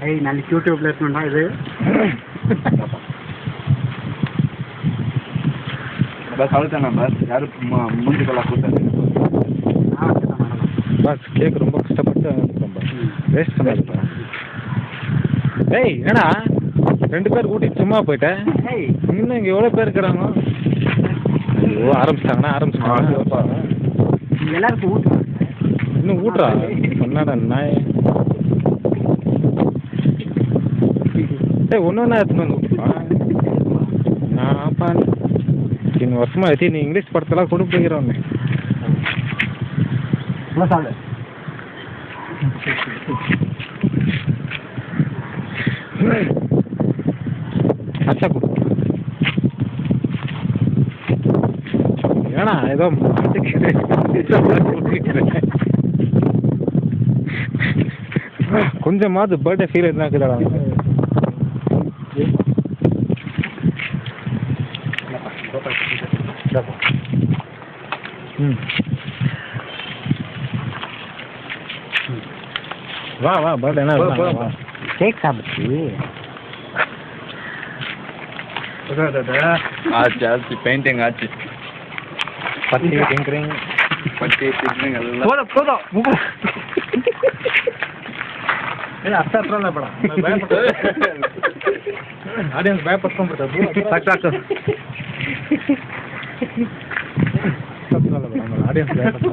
ஏய் நாளைக்கு யூடியூப்ல இருக்கணும்டா இது. பஸ் அவ்வளோதானா பஸ் யாரும் மூஞ்சி கொள்ளா கூட்டாது. பஸ் கேக் ரொம்ப கஷ்டப்பட்டு வேஸ்ட் பண்ணாதுப்பா. ஏய் என்னடா 2 பேர் கூட்டிட்டு சும்மா போயிட்டேன். இன்னும் இங்கே எவ்வளோ பேர் இருக்கிறாங்க? ஐயோ ஆரம்பிச்சிட்டாங்கன்னா ஆரம்பிச்சிட்டாங்க. எல்லாருக்கும் ஊட்டுவாங்க. இன்னும் ஊட்டுறா என்னடா நாய். ஏய் ஒன்று ஒன்றா எடுத்துன்னு வந்து விட்டுப்பான். நான்ப்பா இன்னும் வருஷமா நீ இங்கிலீஷ் படத்தெல்லாம் கொண்டு போய்க்கிறோன்னு சாப்பிடு. அச்சா கொடு. ஏன்னா ஏதோ கொஞ்சமாவது பர்த்டே ஃபீல் இருந்தாக்குதா? வா வா பர்த்டே என்ன கேக் சாப்பிட்டு ஆச்சு ஆச்சு பெயிண்டிங் ஆச்சு. பட்டி டிங்கரிங் பட்டி டிங்கரிங் எல்லாம் போதும் போதும். அர்த்தம் படம் ஆடியன்ஸ் பயப்பட ஆடியன்ஸ் பயப்பட